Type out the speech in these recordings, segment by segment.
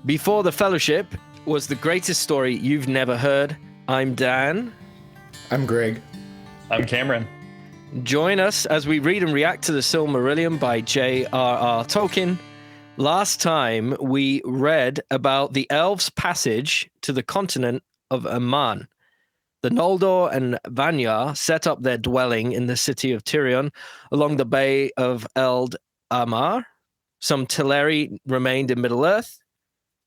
Before the Fellowship was the greatest story you've never heard. I'm Dan. I'm Greg. I'm Cameron. Join us as we read and react to the Silmarillion by J.R.R. Tolkien. Last time we read about the elves' passage to the continent of Aman. The Noldor and Vanyar set up their dwelling in the city of Tirion along the bay of Eldalië. Some Teleri remained in Middle-earth.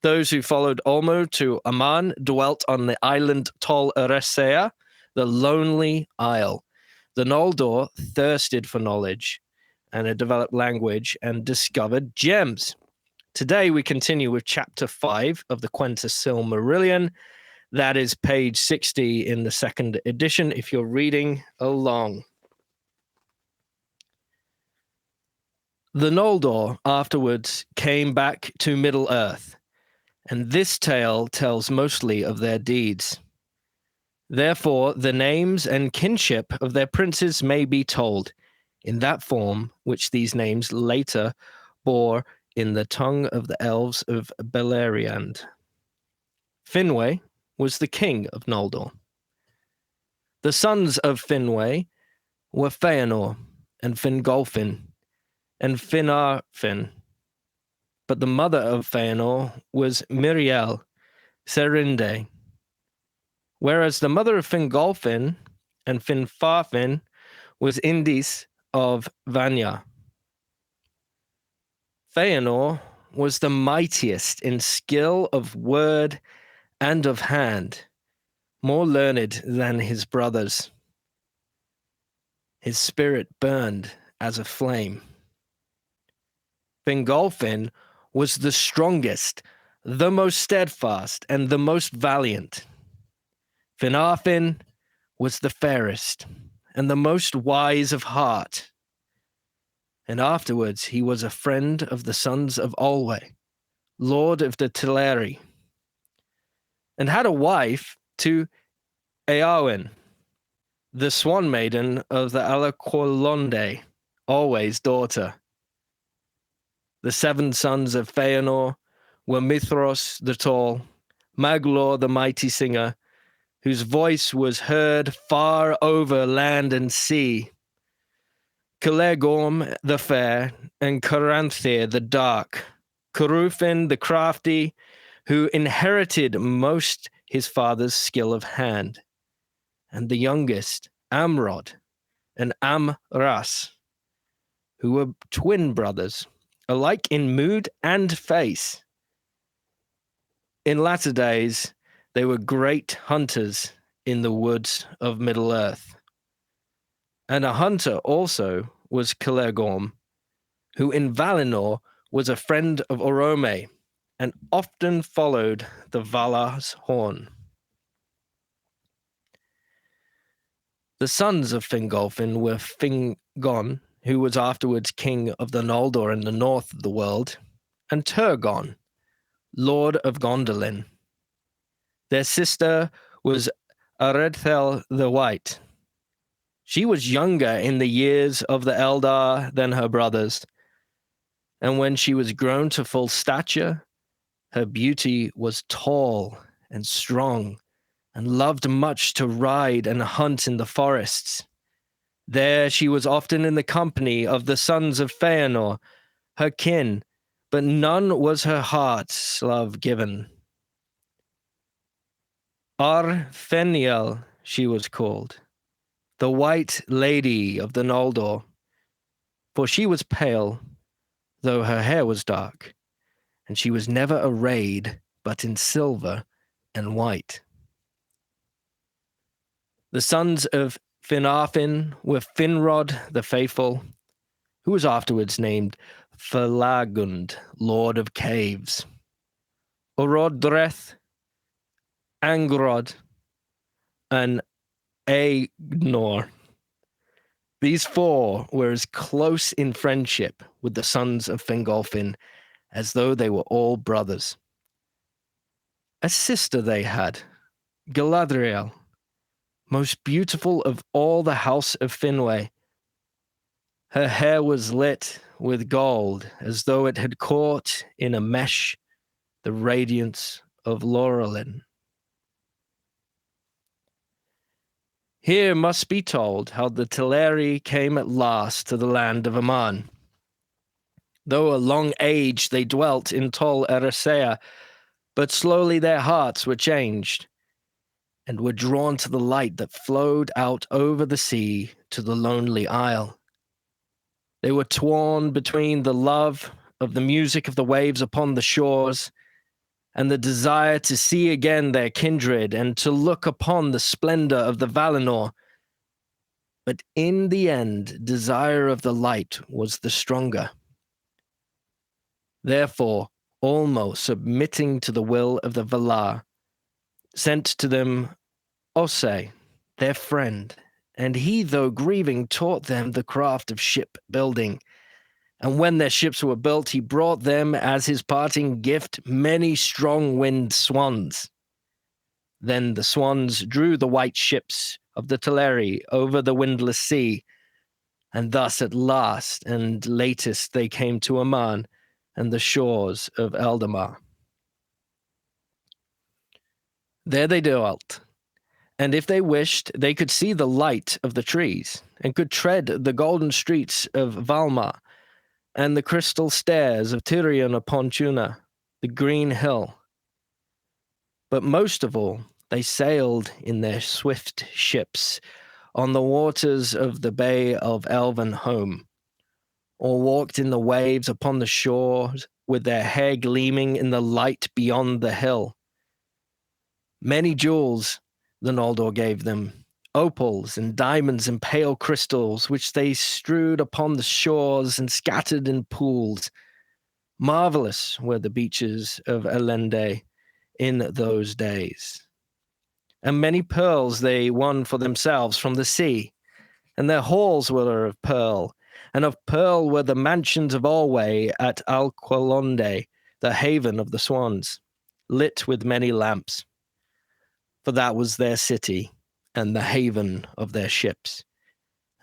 Those who followed Olmo to Aman dwelt on the island Tol Eressëa, the lonely isle. The Noldor thirsted for knowledge and a developed language and discovered gems. Today we continue with chapter 5 of the Quenta Silmarillion. That is page 60 in the second edition if you're reading along. The Noldor afterwards came back to Middle-earth, and this tale tells mostly of their deeds. Therefore, the names and kinship of their princes may be told in that form which these names later bore in the tongue of the elves of Beleriand. Finwë was the king of Noldor. The sons of Finwë were Feänor and Fingolfin and Finarfin. But the mother of Feänor was Míriel Serindë, whereas the mother of Fingolfin and Finarfin was Indis of Vanyar. Feänor was the mightiest in skill of word and of hand, more learned than his brothers. His spirit burned as a flame. Fingolfin was the strongest, the most steadfast, and the most valiant. Finarfin was the fairest and the most wise of heart. And afterwards he was a friend of the sons of Olwe, lord of the Teleri, and had a wife to Eowyn, the swan maiden of the Alaqualonde, Olwe's daughter. The 7 sons of Feänor were Mithros the tall, Maglor the mighty singer, whose voice was heard far over land and sea, Celegorm the fair, and Caranthir the dark, Curufin the crafty, who inherited most his father's skill of hand, and the youngest, Amrod and Am-Ras, who were twin brothers, alike in mood and face. In latter days, they were great hunters in the woods of Middle-earth. And a hunter also was Celegorm, who in Valinor was a friend of Orome, and often followed the Valar's horn. The sons of Fingolfin were Fingon, who was afterwards king of the Noldor in the north of the world, and Turgon, lord of Gondolin. Their sister was Aredthel the White. She was younger in the years of the Eldar than her brothers, and when she was grown to full stature, her beauty was tall and strong, and loved much to ride and hunt in the forests. There she was often in the company of the sons of Feänor, her kin, but none was her heart's love given. Arfeniel she was called, the White Lady of the Noldor, for she was pale, though her hair was dark, and she was never arrayed but in silver and white. The sons of Finarfin were Finrod the Faithful, who was afterwards named Felagund, Lord of Caves, Orodreth, Angrod, and Aegnor. These 4 were as close in friendship with the sons of Fingolfin as though they were all brothers. A sister they had, Galadriel, most beautiful of all the house of Finwë. Her hair was lit with gold, as though it had caught in a mesh the radiance of Laurelin. Here must be told how the Teleri came at last to the land of Aman. Though a long age they dwelt in Tol Eressëa, but slowly their hearts were changed, and were drawn to the light that flowed out over the sea to the lonely isle. They were torn between the love of the music of the waves upon the shores and the desire to see again their kindred and to look upon the splendor of the Valinor. But in the end, desire of the light was the stronger. Therefore, Olmo, submitting to the will of the Valar, sent to them Ossë, their friend, and he, though grieving, taught them the craft of shipbuilding. And when their ships were built, he brought them as his parting gift many strong-winged swans. Then the swans drew the white ships of the Teleri over the windless sea, and thus at last and latest they came to Aman and the shores of Eldamar. There they dwelt, and if they wished, they could see the light of the trees, and could tread the golden streets of Valmar, and the crystal stairs of Tirion upon Tuna, the green hill. But most of all, they sailed in their swift ships on the waters of the bay of Elven home, or walked in the waves upon the shores with their hair gleaming in the light beyond the hill. Many jewels the Noldor gave them, opals and diamonds and pale crystals, which they strewed upon the shores and scattered in pools. Marvelous were the beaches of Elendë in those days. And many pearls they won for themselves from the sea, and their halls were of pearl, and of pearl were the mansions of Olwë at Alqualondë, the haven of the swans, lit with many lamps. For that was their city, and the haven of their ships.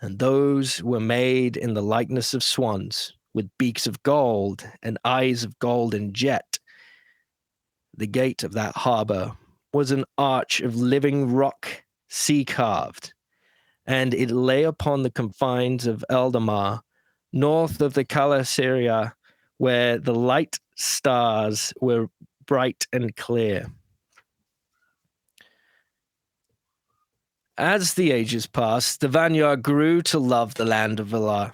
And those were made in the likeness of swans, with beaks of gold and eyes of gold and jet. The gate of that harbor was an arch of living rock, sea-carved, and it lay upon the confines of Eldamar, north of the Calaseria, where the light stars were bright and clear. As the ages passed, the Vanyar grew to love the land of Valar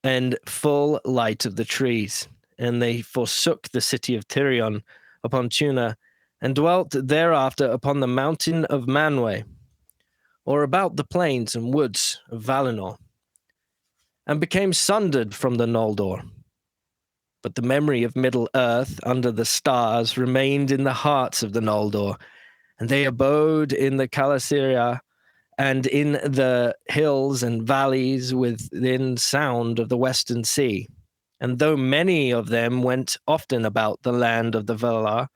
and full light of the trees, and they forsook the city of Tirion upon Tuna, and dwelt thereafter upon the mountain of Manwë, or about the plains and woods of Valinor, and became sundered from the Noldor. But the memory of Middle-earth under the stars remained in the hearts of the Noldor, and they abode in the Calaseria and in the hills and valleys within sound of the western sea. And though many of them went often about the land of the Valar,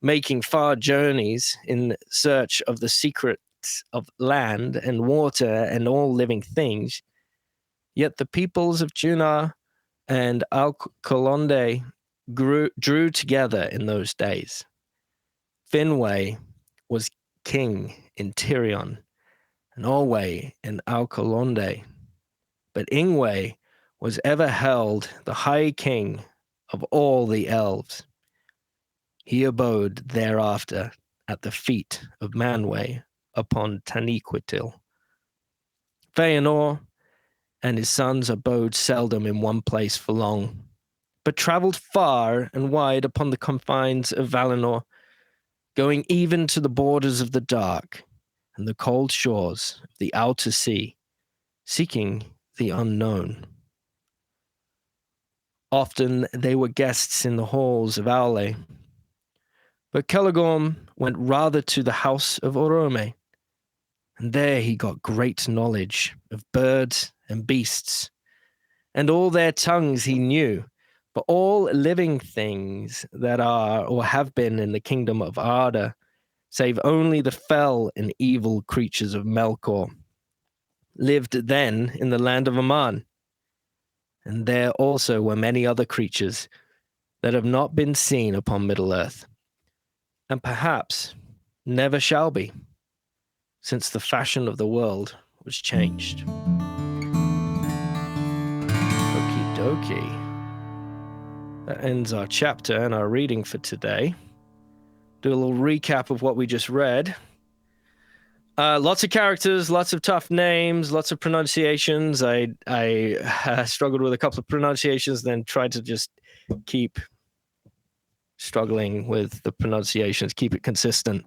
making far journeys in search of the secrets of land and water and all living things, yet the peoples of Tuna and Alqualondë drew together in those days. Finwë was king in Tirion, and Olwë in Alqualondë, but Ingwë was ever held the high king of all the elves. He abode thereafter at the feet of Manwë upon Taniquetil. Feänor and his sons abode seldom in one place for long, but travelled far and wide upon the confines of Valinor, going even to the borders of the dark and the cold shores of the outer sea, seeking the unknown. Often they were guests in the halls of Aule, but Celegorm went rather to the house of Orome, and there he got great knowledge of birds and beasts, and all their tongues he knew, for all living things that are or have been in the kingdom of Arda, save only the fell and evil creatures of Melkor, lived then in the land of Aman. And there also were many other creatures, that have not been seen upon Middle-earth, and perhaps never shall be, since the fashion of the world was changed. Okie dokie. That ends our chapter and our reading for today. Do a little recap of what we just read. Lots of characters, lots of tough names, lots of pronunciations. I struggled with a couple of pronunciations, then tried to just keep struggling with the pronunciations, keep it consistent.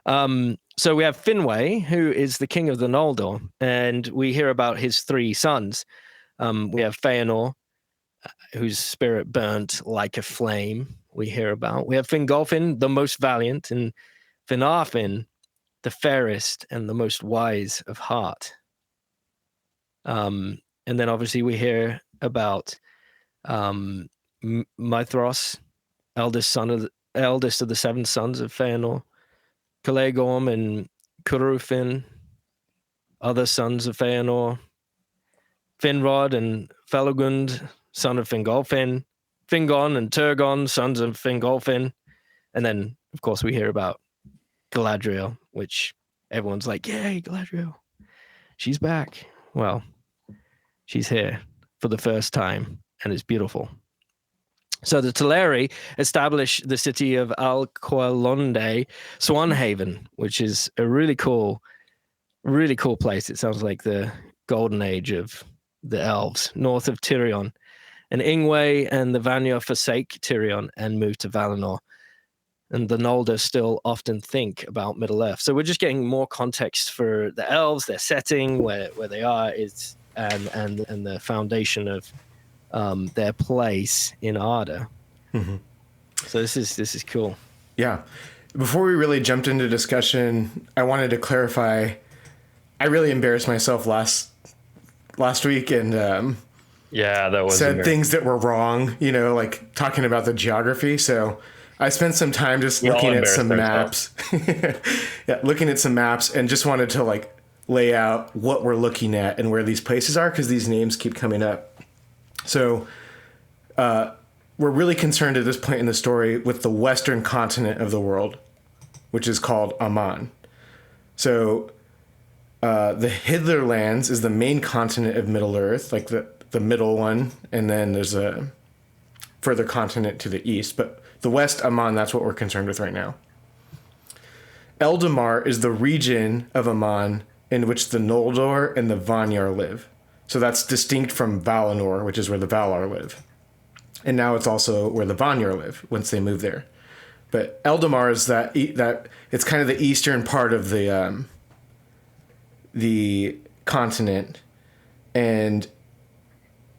So we have Finwë, who is the king of the Noldor, and we hear about his three sons. We have Feänor, whose spirit burnt like a flame, we hear about. We have Fingolfin, the most valiant, and Finarfin, the fairest and the most wise of heart. And then obviously we hear about Mithros, eldest of the seven sons of Feänor, Calegorm and Curufin, other sons of Feänor, Finrod and Felagund, son of Fingolfin, Fingon and Turgon, sons of Fingolfin. And then, of course, we hear about Galadriel, which everyone's like, yay, Galadriel, she's back. Well, she's here for the first time, and it's beautiful. So the Teleri established the city of Alqualonde, Swanhaven, which is a really cool place. It sounds like the golden age of the elves, north of Tirion. And Ingwe and the Vanyar forsake Tirion and move to Valinor. And the Noldor still often think about Middle-earth. So we're just getting more context for the elves, their setting, where they are, and the foundation of their place in Arda. Mm-hmm. So this is cool. Yeah. Before we really jumped into discussion, I wanted to clarify. I really embarrassed myself last week and that was said things that were wrong. Like talking about the geography. So I spent some time just looking at some maps. Looking at some maps, and just wanted to lay out what we're looking at and where these places are, because these names keep coming up. So we're really concerned at this point in the story with the western continent of the world, which is called Aman. So the Hitherlands is the main continent of Middle-earth, like the middle one, and then there's a further continent to the east. But the west, Aman, that's what we're concerned with right now. Eldamar is the region of Aman in which the Noldor and the Vanyar live. So that's distinct from Valinor, which is where the Valar live. And now it's also where the Vanyar live once they move there. But Eldamar is that it's kind of the eastern part of the continent, and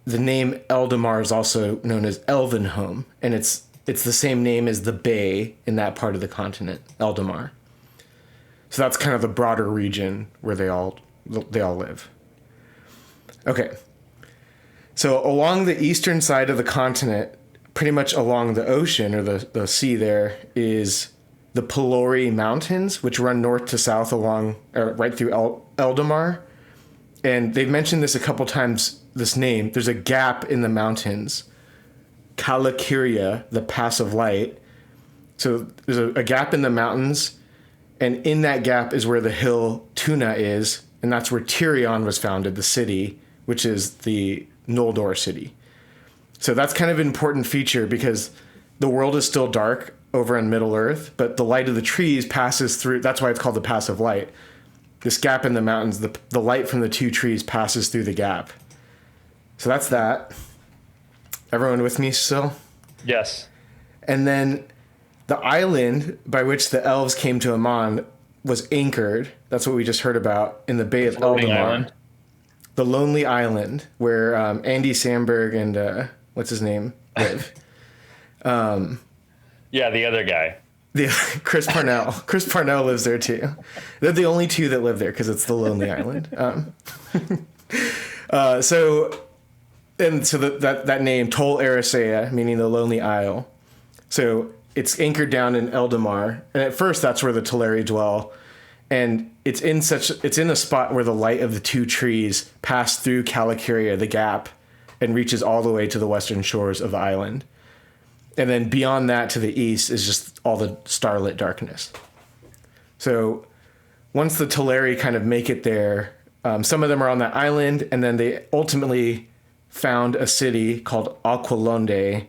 the name Eldamar is also known as Elvenhome, and it's the same name as the bay in that part of the continent, Eldamar. So that's kind of the broader region where they all live. Okay. So along the eastern side of the continent, pretty much along the ocean or the sea there, is the Pelori Mountains, which run north to south right through Eldamar. And they've mentioned this a couple times, this name. There's a gap in the mountains, Kalakiria, the Pass of Light. So there's a gap in the mountains, and in that gap is where the hill Tuna is, and that's where Tirion was founded, the city, which is the Noldor city. So that's kind of an important feature, because the world is still dark over in Middle-earth, but the light of the trees passes through. That's why it's called the Pass of Light. This gap in the mountains, the light from the two trees passes through the gap. So that's that. Everyone with me still? Yes. And then the island by which the elves came to Aman was anchored. That's what we just heard about in the Bay of Eldamar. The Lonely Island, where Andy Samberg and what's his name live. The other guy. Chris Parnell. Chris Parnell lives there too. They're the only two that live there because it's the Lonely Island. So that name, Tol Eressëa, meaning the Lonely Isle. So it's anchored down in Eldamar, and at first that's where the Teleri dwell. And it's in a spot where the light of the two trees pass through Kalakiria, the gap, and reaches all the way to the western shores of the island. And then beyond that to the east is just all the starlit darkness. So once the Teleri kind of make it there, some of them are on that island, and then they ultimately found a city called Aquilonde,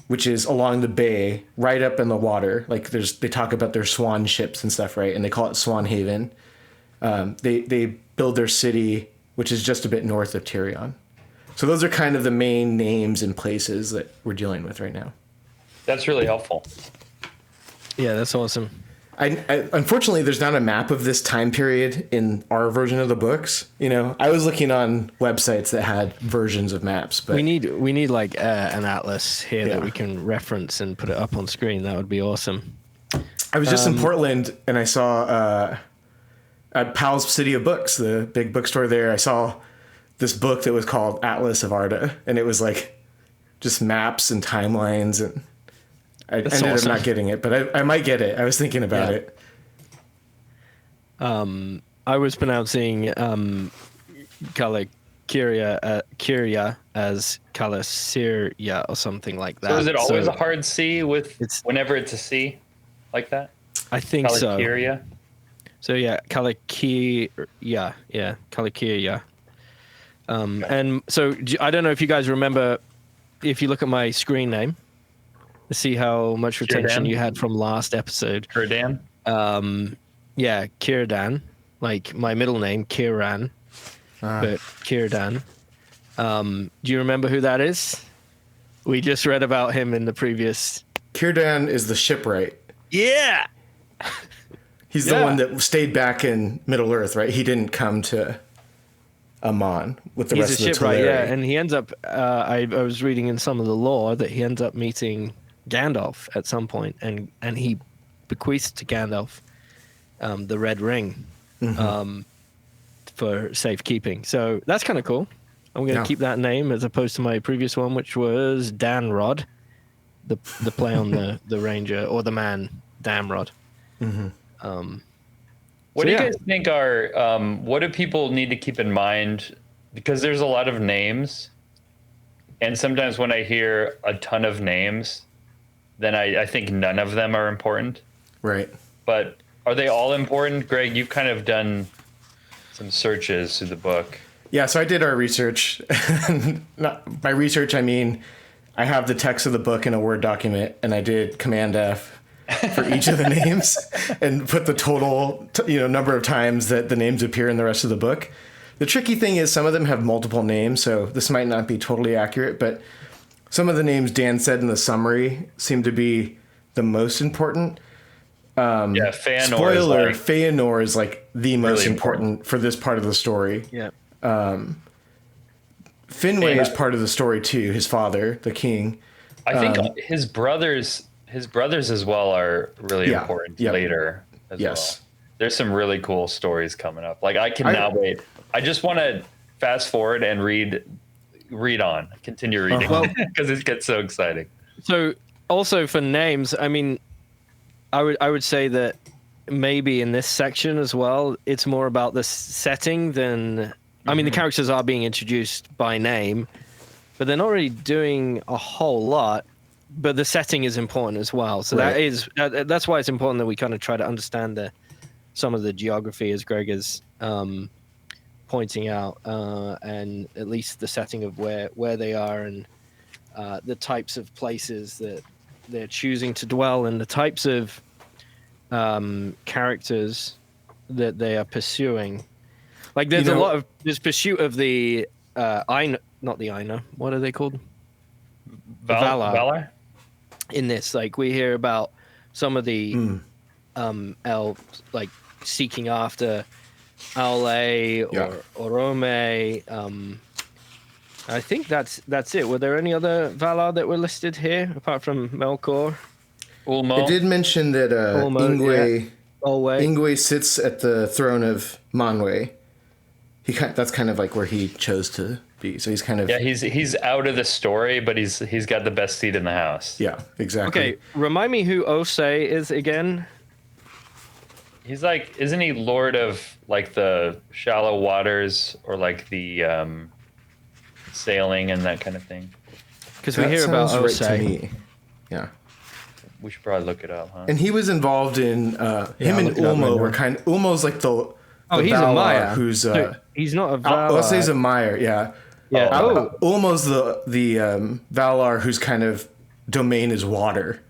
which is along the bay, right up in the water. Like they talk about their swan ships and stuff, right? And they call it Swan Haven. They build their city, which is just a bit north of Tirion. So those are kind of the main names and places that we're dealing with right now. That's really helpful. Yeah, that's awesome. I unfortunately, there's not a map of this time period in our version of the books. You know, I was looking on websites that had versions of maps, but We need like an atlas here that we can reference and put it up on screen. That would be awesome. I was just in Portland and I saw at Powell's City of Books, the big bookstore there. I saw this book that was called Atlas of Arda, and it was like just maps and timelines, and I ended up not getting it, but I might get it. I was thinking about it. I was pronouncing Kyria as Kalasyria or something like that. So is it always a hard C whenever it's a C like that? I think so. Kalakyria? So yeah, Kalakyria. Yeah, Kalakyria. And so I don't know if you guys remember, if you look at my screen name, to see how much retention you had from last episode. Kierdan? Yeah, Kierdan, like my middle name, Kieran, but Kierdan. Do you remember who that is? We just read about him in the previous. Kierdan is the shipwright. Yeah. He's the one that stayed back in Middle Earth, right? He didn't come to Amon with the rest of the Teleri. He's a shipwright, yeah, and he ends up. I was reading in some of the lore that he ends up meeting Gandalf at some point, and he bequeaths to Gandalf the Red Ring for safekeeping. So that's kind of cool. I'm going to keep that name as opposed to my previous one, which was Danrod, the play on the ranger or the man Damrod. What do you guys think are, what do people need to keep in mind? Because there's a lot of names, and sometimes when I hear a ton of names, then I think none of them are important. Right. But are they all important? Greg, you've kind of done some searches through the book. Yeah, so I did our research. By research, I mean I have the text of the book in a Word document, and I did Command F for each of the names and put the total number of times that the names appear in the rest of the book. The tricky thing is some of them have multiple names, so this might not be totally accurate, but some of the names Dan said in the summary seem to be the most important. Feänor. Spoiler, Feänor is like the most important for this part of the story. Yeah. Finwë is part of the story too, his father, the king. I think his brothers as well are really important later as well. There's some really cool stories coming up. Like I cannot wait. I just want to fast forward and read on, continue reading because it gets so exciting. So also for names, I mean, I would say that maybe in this section as well, it's more about the setting than, I mean, the characters are being introduced by name, but they're not really doing a whole lot, but the setting is important as well. So that's why it's important that we kind of try to understand some of the geography, as Greg is pointing out, and at least the setting of where they are and the types of places that they're choosing to dwell and the types of characters that they are pursuing. Like there's pursuit of the not the Aegnor. What are they called? Valar. In this, like we hear about some of the elves like seeking after Aule or Orome. I think that's it. Were there any other Valar that were listed here apart from Melkor? Ulmo. It did mention that Ingwe sits at the throne of Manwë. That's kind of like where he chose to be. So he's kind of he's out of the story, but he's got the best seat in the house. Yeah, exactly. Okay, remind me who Osei is again. He's like, isn't he Lord of like the shallow waters or like the sailing and that kind of thing? Because we hear about Osei. Right to me. Yeah. We should probably look it up, huh? And he was involved in him and Ulmo were kind of Ulmo's like the he's Valar a Maya. who's He's not a Valar. Let's say he's a Maya, yeah. Yeah. Ulmo's the Valar whose kind of domain is water,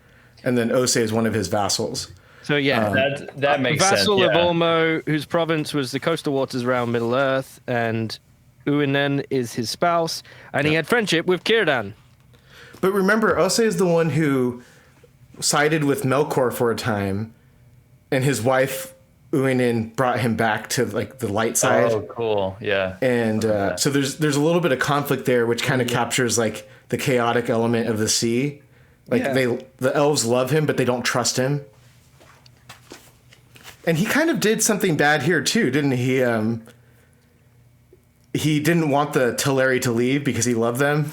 and then Ose is one of his vassals. So yeah, that makes sense. Vassal of Ulmo, whose province was the coastal waters around Middle Earth, and Uinen is his spouse, and he had friendship with Círdan. But remember, Ose is the one who sided with Melkor for a time, and his wife Uinen brought him back to like the light side. Oh, cool! Yeah. And so there's a little bit of conflict there, which kind of captures like the chaotic element of the sea. Like the elves love him, but they don't trust him. And he kind of did something bad here too, didn't he? He didn't want the Teleri to leave because he loved them.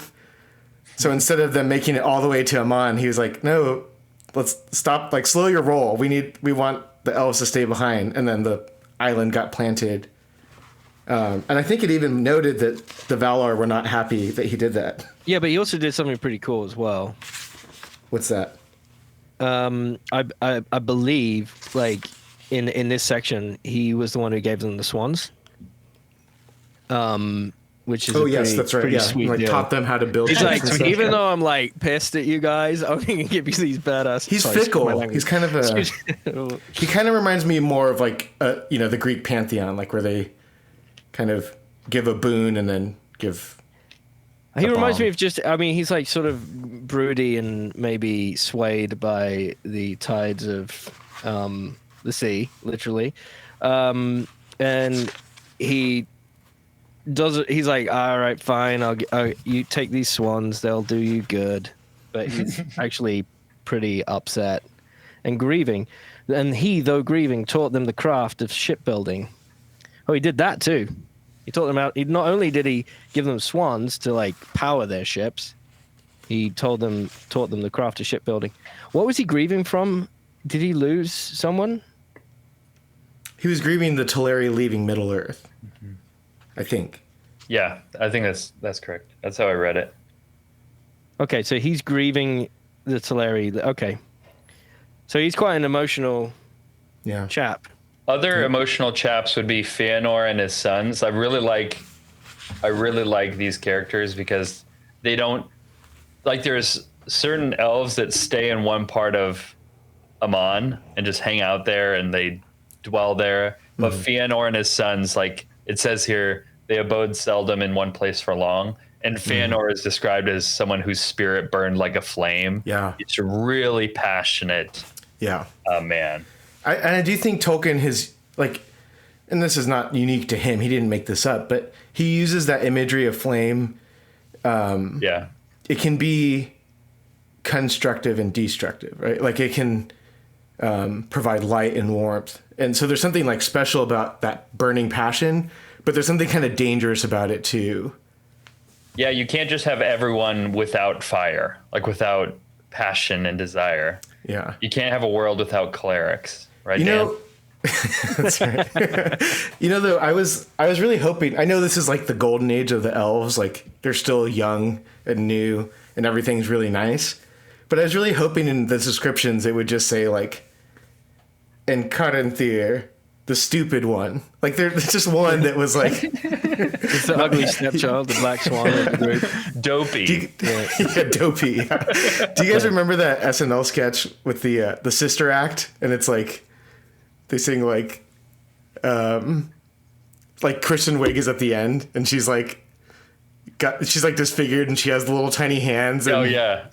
So instead of them making it all the way to Aman, he was like, "No, let's stop. Like, slow your roll. We want the elves to stay behind." And then the island got planted. And I think it even noted that the Valar were not happy that he did that. Yeah, but he also did something pretty cool as well. What's that? I believe, like, in this section, he was the one who gave them the swans. Which is that's right. Pretty Yeah, sweet like deal. taught them how to build. He's ships like, and stuff. even though I'm like pissed at you guys, I'm gonna give you these badass. He's fickle. He's kind of a. He kind of reminds me more of like the Greek pantheon, like where they kind of give a boon and then give. He reminds me of he's like sort of broody and maybe swayed by the tides of the sea, literally, and he does it. He's like, all right, fine. You take these swans; they'll do you good. But he's actually pretty upset and grieving. And he, though grieving, taught them the craft of shipbuilding. Oh, he did that too. He taught them out. He not only did he give them swans to like power their ships, he taught them the craft of shipbuilding. What was he grieving from? Did he lose someone? He was grieving the Teleri leaving Middle Earth. Mm-hmm. I think. Yeah, I think that's correct. That's how I read it. Okay, so he's grieving the Teleri. Okay, so he's quite an emotional chap. Other emotional chaps would be Feänor and his sons. I really like these characters because they don't like. There's certain elves that stay in one part of Aman and just hang out there and they dwell there. But Feänor and his sons, like it says here, they abode seldom in one place for long. And Feänor is described as someone whose spirit burned like a flame. Yeah, it's really passionate. Yeah, man. I do think Tolkien has like, and this is not unique to him. He didn't make this up, but he uses that imagery of flame. It can be constructive and destructive, right? Like it can provide light and warmth. And so there's something like special about that burning passion, but there's something kind of dangerous about it too. Yeah, you can't just have everyone without fire, like without passion and desire. Yeah. You can't have a world without clerics, right? You know, that's right. Though I was really hoping, I know this is like the golden age of the elves, like they're still young and new and everything's really nice. But I was really hoping in the descriptions it would just say like, and Caranthir, the stupid one. Like there's just one that was like it's the ugly stepchild, the black swan of the group. Dopey. Dopey. Yeah. Do you guys remember that SNL sketch with the sister act? And it's like they sing like Kristen Wiig is at the end and she's like disfigured and she has the little tiny hands. And,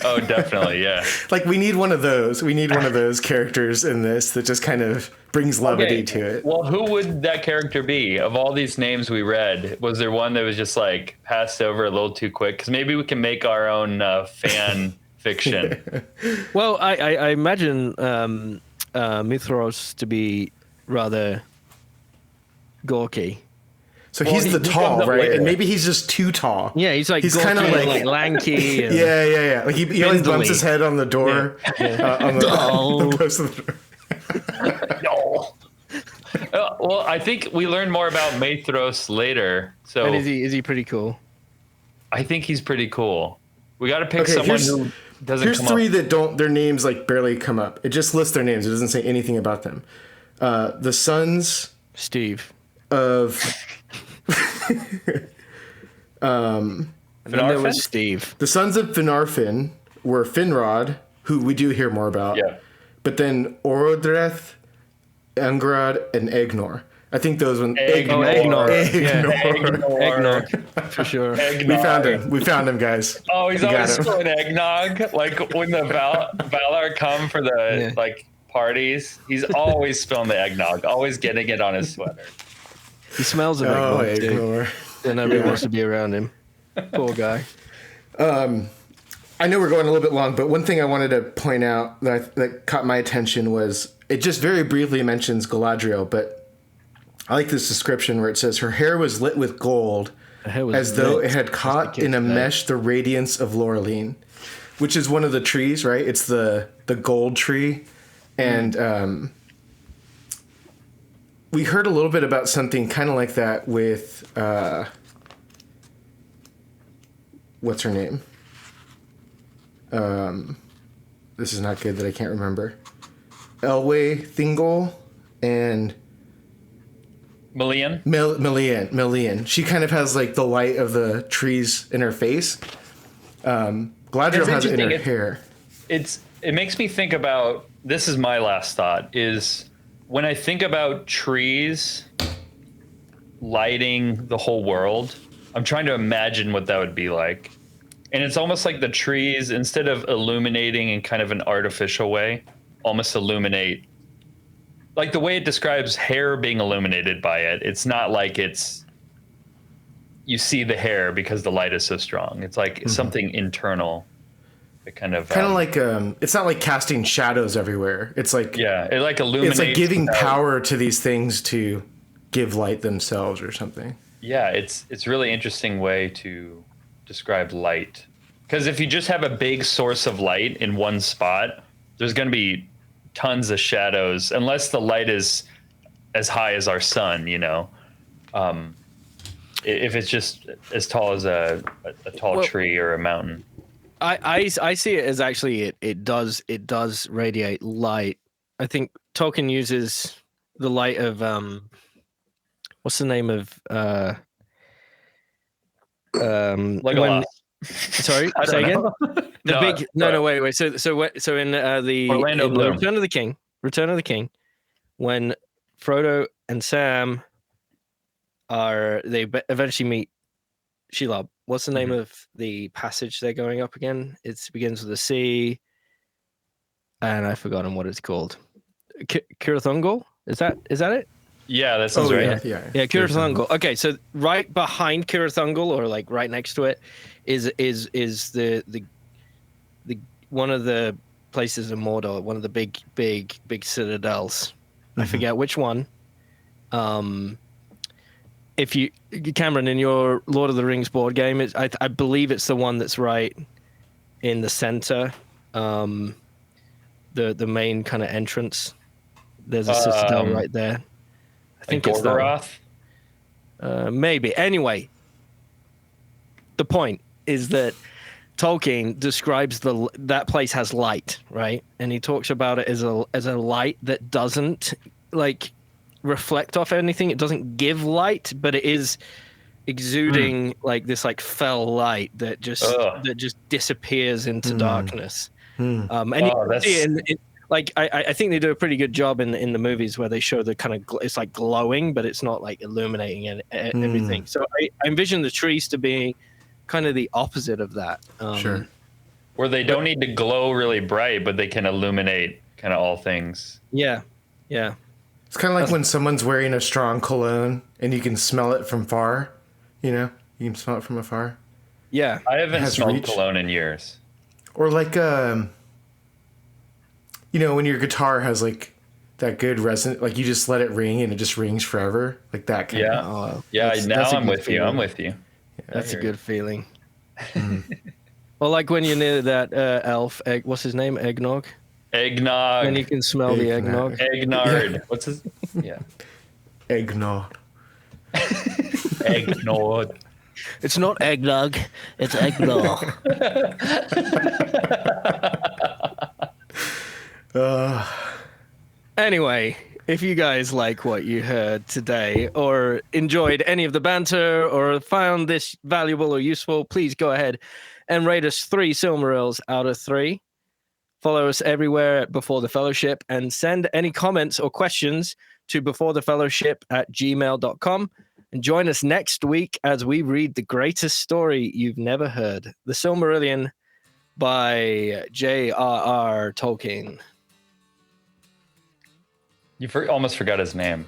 oh definitely, yeah. Like we need one of those. We need one of those characters in this that just kind of brings levity to it. Well, who would that character be? Of all these names we read, was there one that was just like passed over a little too quick? Because maybe we can make our own fan fiction. Well, I imagine Mithros to be rather gawky. So he's the tall, right? Later. And maybe he's just too tall. Yeah, he's kind of like lanky. And yeah. Like he always bumps his head on the door, on the post of the door. No. Well, I think we learn more about Mithros later. So, and is he pretty cool? I think he's pretty cool. We got to pick someone who Here's three that their names like barely come up. It just lists their names. It doesn't say anything about them. The sons Steve of and then there was Steve. The sons of Finarfin were Finrod, who we do hear more about. Yeah. But then Orodreth, Grad, and Aegnor. I think those ones. Aegnor. Aegnor. For sure. Eggnog. We found him, guys. Oh, he's always spilling eggnog. Like when the Valar come for the like parties, he's always spilling the eggnog. Always getting it on his sweater. He smells of eggnog too. And nobody wants to be around him. Poor guy. I know we're going a little bit long, but one thing I wanted to point out that caught my attention was it just very briefly mentions Galadriel, but I like this description where it says her hair was lit with gold as though it had caught in a mesh the radiance of Lorelene, which is one of the trees, right? It's the gold tree. And we heard a little bit about something kind of like that with, what's her name? This is not good that I can't remember. Elwë Thingol and... Míriel. She kind of has like the light of the trees in her face. Galadriel has it in her hair. It makes me think about, this is my last thought, is when I think about trees lighting the whole world, I'm trying to imagine what that would be like. And it's almost like the trees, instead of illuminating in kind of an artificial way, almost illuminate. Like the way it describes hair being illuminated by it, it's not like you see the hair because the light is so strong. It's like something internal. It kind of like it's not like casting shadows everywhere. It's like it like illuminates. It's like giving power to these things to give light themselves or something. Yeah, it's really interesting way to describe light. Because if you just have a big source of light in one spot, there's going to be tons of shadows unless the light is as high as our sun, you know. If it's just as tall as a tall tree or a mountain. I see it as actually it does radiate light. I think Tolkien uses the light of what's the name of Legolas. Sorry, say again. Wait. So in Orlando Bloom. Return of the King, when Frodo and Sam eventually meet Shelob. What's the name of the passage they're going up again? It begins with a C, and I've forgotten what it's called. Curathungol? Is that it? Yeah, that sounds right. Yeah, Curathungol. Okay, so right behind Curathungol, or like right next to it, is the one of the places in Mordor, one of the big citadels. I forget which one. If you, Cameron, in your Lord of the Rings board game, I believe it's the one that's right in the center, the main kind of entrance. There's a citadel right there. I think it's Gorgoroth. Maybe. Anyway, the point is that Tolkien describes that place has light, right? And he talks about it as a light that doesn't like reflect off anything. It doesn't give light, but it is exuding like this like fell light that just disappears into darkness. And you see it like I think they do a pretty good job in the movies where they show the kind of it's like glowing, but it's not like illuminating everything. So I envision the trees to be kind of the opposite of that. Sure. Where they don't need to glow really bright, but they can illuminate kind of all things. Yeah. It's kind of like when someone's wearing a strong cologne and you can smell it from far. You know, you can smell it from afar. Yeah. I haven't smelled cologne in years. Or like, you know, when your guitar has like that good resonance, like you just let it ring and it just rings forever. Like that kind of. Yeah. Now I'm with you. I'm with you. That's a good feeling. Well, like when you're near that elf, what's his name? Eggnog? Eggnog. And you can smell the eggnog. Eggnard. Yeah. What's his? Yeah. Eggnog. Eggnog. It's not eggnog. It's eggnog. Anyway, if you guys like what you heard today or enjoyed any of the banter or found this valuable or useful, please go ahead and rate us 3 Silmarils out of 3. Follow us everywhere at Before the Fellowship and send any comments or questions to beforethefellowship@gmail.com. And join us next week as we read the greatest story you've never heard, The Silmarillion by J.R.R. Tolkien. You almost forgot his name.